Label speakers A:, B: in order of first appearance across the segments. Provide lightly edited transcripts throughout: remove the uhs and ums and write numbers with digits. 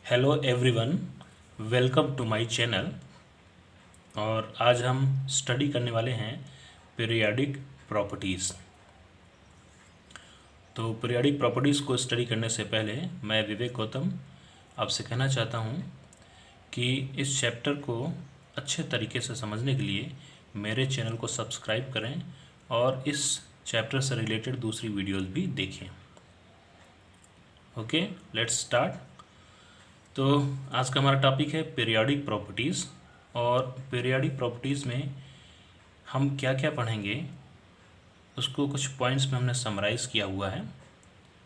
A: Hello everyone, welcome to my channel. और आज हम स्टडी करने वाले हैं पीरियाडिक प्रॉपर्टीज़। तो पीरियाडिक प्रॉपर्टीज़ को स्टडी करने से पहले मैं विवेक गौतम आपसे कहना चाहता हूँ कि इस चैप्टर को अच्छे तरीके से समझने के लिए मेरे चैनल को सब्सक्राइब करें और इस चैप्टर से रिलेटेड दूसरी वीडियोस भी देखें। Okay, let's start. तो आज का हमारा टॉपिक है पीरियाडिक प्रॉपर्टीज़। और पीरियाडिक प्रॉपर्टीज़ में हम क्या क्या पढ़ेंगे उसको कुछ पॉइंट्स में हमने समराइज़ किया हुआ है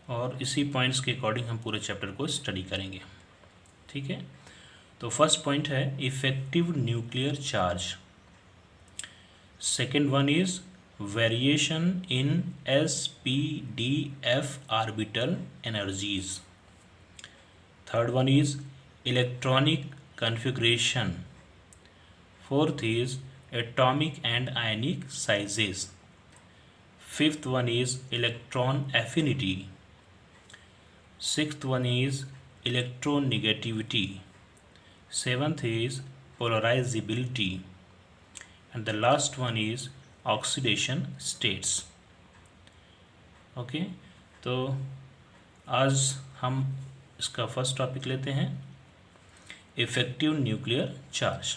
A: और इसी पॉइंट्स के अकॉर्डिंग हम पूरे चैप्टर को स्टडी करेंगे। ठीक है, तो फर्स्ट पॉइंट है effective nuclear charge. Second one is variation in SPDF orbital energies. Third one is electronic configuration. Fourth is atomic and ionic sizes. Fifth one is electron affinity. Sixth one is electronegativity. Seventh is polarizability. And the last one is oxidation states. Okay, तो आज हम इसका first topic लेते हैं, effective nuclear charge.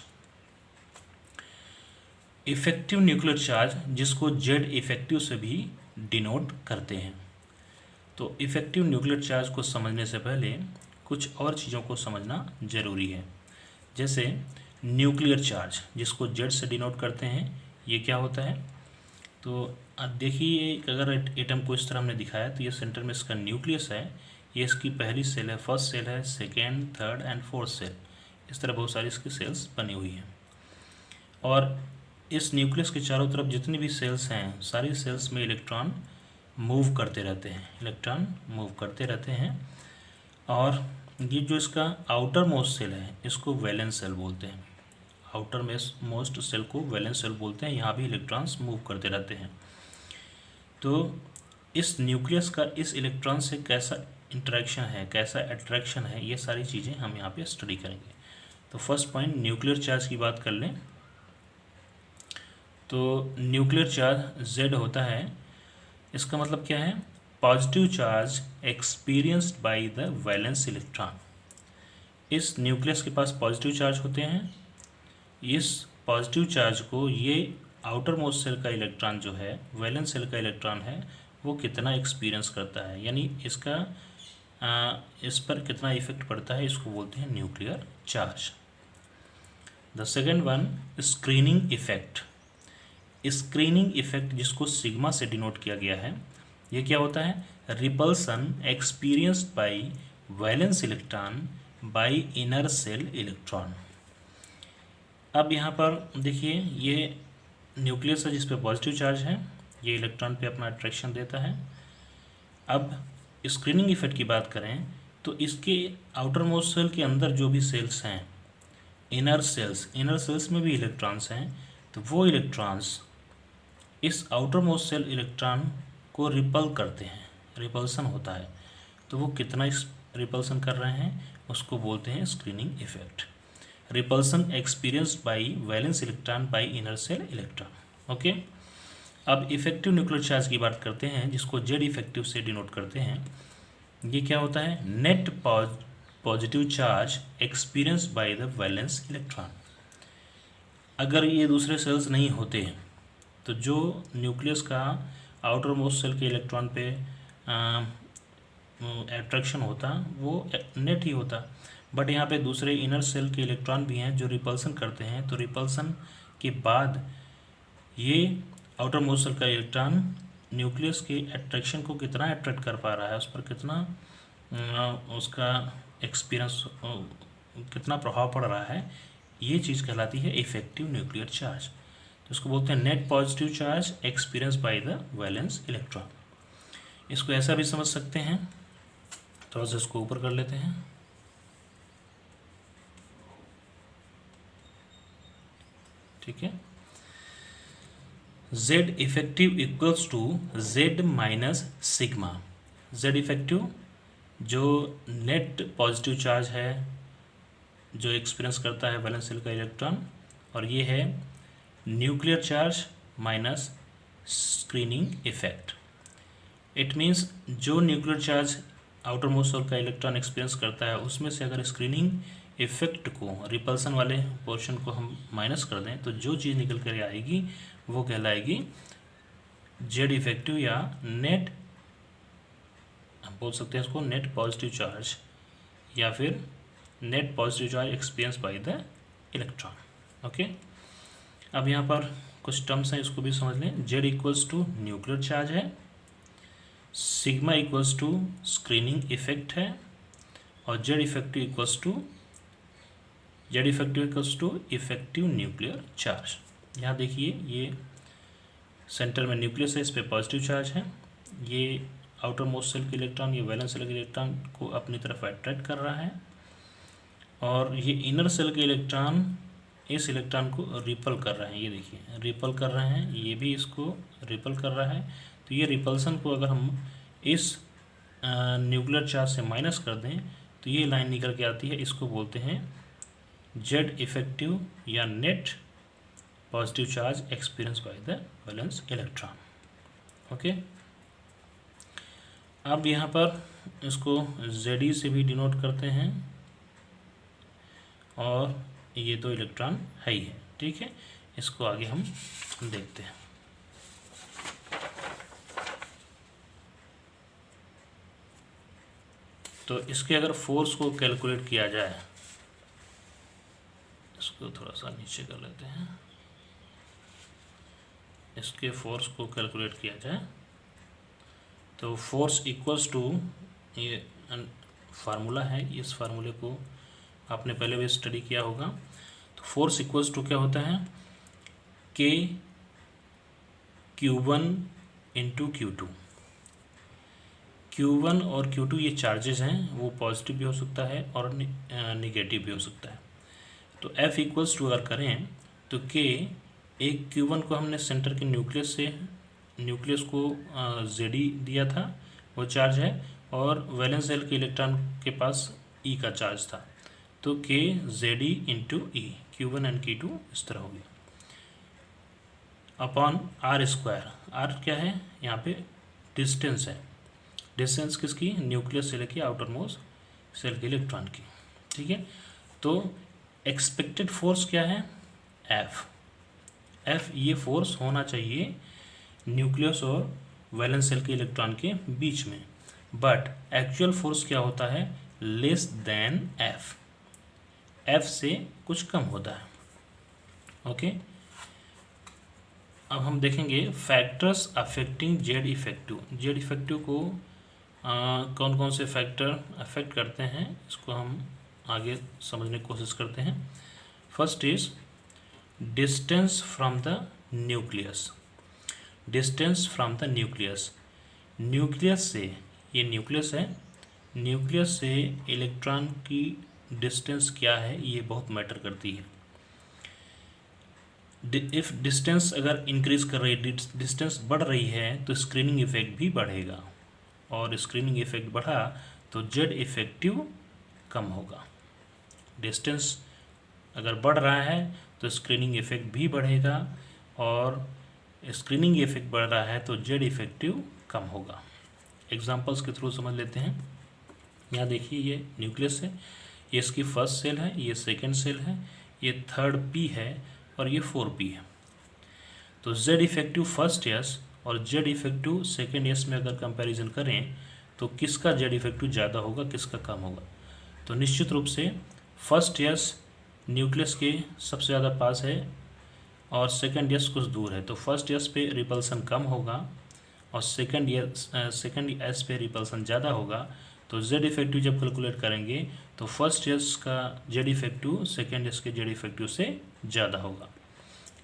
A: Effective nuclear charge जिसको Z effective से भी denote करते हैं। तो इफेक्टिव न्यूक्लियर चार्ज को समझने से पहले कुछ और चीज़ों को समझना ज़रूरी है। जैसे न्यूक्लियर चार्ज जिसको जेड से डिनोट करते हैं, ये क्या होता है? तो अब देखिए, अगर एटम को इस तरह हमने दिखाया तो ये सेंटर में इसका न्यूक्लियस है, ये इसकी पहली सेल है, फर्स्ट सेल है, second, third and fourth shell. इस तरह बहुत सारी इसकी सेल्स बनी हुई हैं। और इस न्यूक्लियस के चारों तरफ जितनी भी सेल्स हैं, सारी सेल्स में इलेक्ट्रॉन मूव करते रहते हैं। और ये जो इसका आउटर मोस्ट सेल है, इसको वैलेंस सेल बोलते हैं। आउटर मोस्ट सेल को वैलेंस सेल बोलते हैं। यहाँ भी इलेक्ट्रॉन्स मूव करते रहते हैं। तो इस न्यूक्लियस का इस इलेक्ट्रॉन से कैसा इंटरेक्शन है, कैसा अट्रैक्शन है, ये सारी चीज़ें हम यहाँ पे स्टडी करेंगे। तो फर्स्ट पॉइंट न्यूक्लियर चार्ज की बात कर लें तो न्यूक्लियर चार्ज Z होता है। इसका मतलब क्या है? Positive charge experienced by the valence electron. इस न्यूक्लियस के पास पॉजिटिव चार्ज होते हैं। इस पॉजिटिव चार्ज को ये आउटर मोस्ट सेल का इलेक्ट्रॉन जो है, वैलेंस सेल का इलेक्ट्रॉन है, वो कितना एक्सपीरियंस करता है, यानी इसका इस पर कितना इफेक्ट पड़ता है, इसको बोलते हैं nuclear charge. The second one, screening effect. Screening effect जिसको सिग्मा से डिनोट किया गया है, ये क्या होता है? Repulsion experienced bye valence electron by inner cell electron. अब यहाँ पर देखिए, ये न्यूक्लियस है जिस पे पॉजिटिव चार्ज है, ये इलेक्ट्रॉन पे अपना अट्रैक्शन देता है। अब स्क्रीनिंग इफेक्ट की बात करें तो इसके आउटर मोस्ट सेल के अंदर जो भी सेल्स हैं, इनर सेल्स में भी इलेक्ट्रॉन्स हैं, तो वो इलेक्ट्रॉन्स इस आउटर मोस्ट सेल इलेक्ट्रॉन को रिपल करते हैं, रिपल्सन होता है। तो वो कितना रिपल्सन कर रहे हैं, उसको बोलते हैं screening effect. Repulsion experienced bye valence electron by inner cell electron. Okay, अब इफेक्टिव न्यूक्लियर चार्ज की बात करते हैं जिसको जेड इफेक्टिव से डिनोट करते हैं। ये क्या होता है? Net positive charge experienced by the valence electron. अगर ये दूसरे सेल्स नहीं होते तो जो न्यूक्लियस का आउटर मोस्ट सेल के इलेक्ट्रॉन पे एट्रैक्शन होता वो नेट ही होता। बट यहाँ पे दूसरे इनर सेल के इलेक्ट्रॉन भी हैं जो रिपल्सन करते हैं। तो रिपल्सन के बाद ये आउटर मोस्ट सेल का इलेक्ट्रॉन न्यूक्लियस के अट्रैक्शन को कितना अट्रैक्ट कर पा रहा है, उस पर कितना उसका एक्सपीरियंस, कितना प्रभाव पड़ रहा है, ये चीज़ कहलाती है इफेक्टिव न्यूक्लियर चार्ज। तो इसको बोलते हैं net positive charge experience by the valence electron. इसको ऐसा भी समझ सकते हैं, थोड़ा सा इसको ऊपर कर लेते हैं। ठीक है, Z effective equals to Z minus sigma. Z effective जो नेट पॉजिटिव चार्ज है जो एक्सपीरियंस करता है वैलेंस शेल का इलेक्ट्रॉन, और ये है nuclear charge minus screening effect. It means जो nuclear charge outer most shell का इलेक्ट्रॉन एक्सपीरियंस करता है उसमें से अगर स्क्रीनिंग इफेक्ट को, रिपल्सन वाले पोर्शन को हम माइनस कर दें तो जो चीज़ निकल कर आएगी वो कहलाएगी जेड इफेक्टिव, या नेट, हम बोल सकते हैं इसको नेट पॉजिटिव चार्ज, या फिर net positive charge experience by the electron. Okay, अब यहाँ पर कुछ टर्म्स हैं, इसको भी समझ लें। Z equals to nuclear charge है, sigma equals to screening effect है, और Z effective equals to effective nuclear charge. यहाँ देखिए ये सेंटर में न्यूक्लियस है, इस पर पॉजिटिव चार्ज है, ये आउटर मोस्ट सेल के इलेक्ट्रॉन, ये वैलेंस सेल के इलेक्ट्रॉन को अपनी तरफ अट्रैक्ट कर रहा है, और ये इनर सेल के इलेक्ट्रॉन इस इलेक्ट्रॉन को रिपल कर रहे हैं। ये देखिए रिपल कर रहे हैं, ये भी इसको रिपल कर रहा है। तो ये रिपल्सन को अगर हम इस न्यूक्लियर चार्ज से माइनस कर दें तो ये लाइन निकल के आती है, इसको बोलते हैं जेड इफेक्टिव या net positive charge experience by the valence electron. Okay, अब यहाँ पर इसको जेडी से भी डिनोट करते हैं, और ये दो इलेक्ट्रॉन है ही है। ठीक है, इसको आगे हम देखते हैं। तो इसके अगर फोर्स को कैलकुलेट किया जाए, इसको थोड़ा सा नीचे कर लेते हैं, इसके फोर्स को कैलकुलेट किया जाए तो फोर्स इक्वल्स टू, ये फार्मूला है, इस फार्मूले को आपने पहले भी स्टडी किया होगा। तो फोर्स इक्वल्स टू क्या होता है, के Q1 इंटू Q2। Q1 और Q2 ये चार्जेस हैं, वो पॉजिटिव भी हो सकता है और निगेटिव भी हो सकता है। तो F इक्वल्स टू अगर करें तो K, एक Q1 को हमने सेंटर के न्यूक्लियस को ZD दिया था, वो चार्ज है, और वैलेंस शेल के इलेक्ट्रॉन के पास E का चार्ज था, तो K ZD into E, Q1 and Q2 इस तरह हो गया, अपॉन R स्क्वायर। R क्या है, यहाँ पे डिस्टेंस है, डिस्टेंस किसकी, न्यूक्लियस से लेके आउटर मोस्ट सेल के इलेक्ट्रॉन की। ठीक है, तो एक्सपेक्टेड फोर्स क्या है, F ये फोर्स होना चाहिए न्यूक्लियस और वैलेंस सेल के इलेक्ट्रॉन के बीच में, बट एक्चुअल फोर्स क्या होता है, लेस देन F से कुछ कम होता है। ओके, अब हम देखेंगे factors affecting Z effective. Z effective को कौन कौन से फैक्टर अफेक्ट करते हैं, इसको हम आगे समझने की कोशिश करते हैं। First is distance from the nucleus. Distance from the nucleus, nucleus से, ये न्यूक्लियस है, न्यूक्लियस से इलेक्ट्रॉन की डिस्टेंस क्या है, ये बहुत मैटर करती है। इफ़ डिस्टेंस अगर इंक्रीज कर रही है, डिस्टेंस बढ़ रही है, तो स्क्रीनिंग इफेक्ट भी बढ़ेगा, और स्क्रीनिंग इफेक्ट बढ़ा तो जेड इफेक्टिव कम होगा। डिस्टेंस अगर बढ़ रहा है तो स्क्रीनिंग इफेक्ट भी बढ़ेगा, और स्क्रीनिंग इफेक्ट बढ़ रहा है तो जेड इफेक्टिव कम होगा। एग्जांपल्स के थ्रू समझ लेते हैं। यहाँ देखिए ये न्यूक्लियस है, ये इसकी फर्स्ट सेल है, ये सेकंड सेल है, ये थर्ड पी है, और ये 4p है। तो जेड इफेक्टिव फर्स्ट एस और जेड इफेक्टिव सेकेंड एस में अगर कंपैरिजन करें तो किसका जेड इफेक्टिव ज़्यादा होगा, किसका कम होगा। तो निश्चित रूप से फर्स्ट एस न्यूक्लियस के सबसे ज़्यादा पास है, और सेकंड एस कुछ दूर है, तो फर्स्ट एस पे रिपल्सन कम होगा, और सेकंड एस पे रिपल्सन ज़्यादा होगा। तो जेड इफेक्टिव जब कैलकुलेट करेंगे तो फर्स्ट एस का जेड इफेक्टिव सेकेंड एस के जेड इफेक्टिव से ज़्यादा होगा।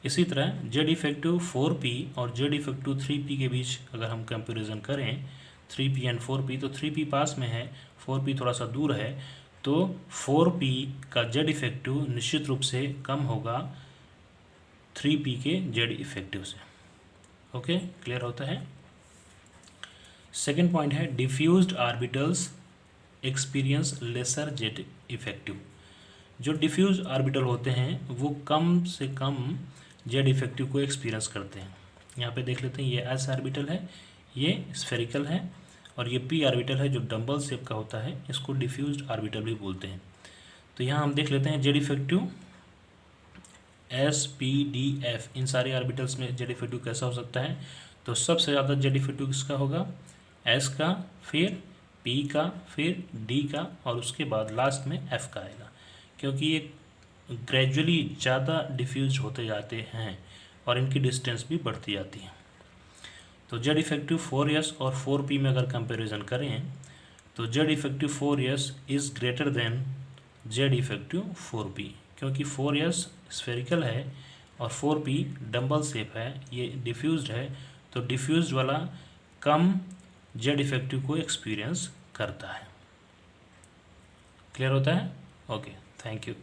A: इसी तरह जेड इफेक्टिव 4p और जेड इफेक्टिव 3p के बीच अगर हम कंपैरिजन करें, 3p एंड 4p, तो 3p पास में है, 4p थोड़ा सा दूर है, तो 4p का जेड इफेक्टिव निश्चित रूप से कम होगा 3p के जेड इफेक्टिव से। ओके, क्लियर होता है। सेकेंड पॉइंट है diffused orbitals experience lesser Z effective. जो डिफ्यूज ऑर्बिटल होते हैं वो कम से कम जेड इफेक्टिव को एक्सपीरियंस करते हैं। यहाँ पे देख लेते हैं, ये एस ऑर्बिटल है, ये स्फेरिकल है, और ये पी ऑर्बिटल है जो डंबल शेप का होता है, इसको डिफ्यूज ऑर्बिटल भी बोलते हैं। तो यहाँ हम देख लेते हैं Z effective S P D F, इन सारे ऑर्बिटल्स में जेड इफेक्टिव कैसा हो सकता है। तो सबसे ज़्यादा जेड इफेक्टिव किसका होगा, एस का, फिर पी का, फिर डी का, और उसके बाद लास्ट में एफ का आएगा, क्योंकि ये ग्रेजुअली ज़्यादा डिफ्यूज होते जाते हैं और इनकी डिस्टेंस भी बढ़ती जाती है। तो जेड इफेक्टिव 4s और 4p में अगर कंपैरिजन करें तो Z effective 4s is greater than Z effective 4p, क्योंकि 4s स्फेरिकल है और 4p डंबल शेप है, ये डिफ्यूज्ड है, तो डिफ्यूज्ड वाला कम जेड इफेक्टिव को एक्सपीरियंस करता है। क्लियर होता है? Okay, thank you.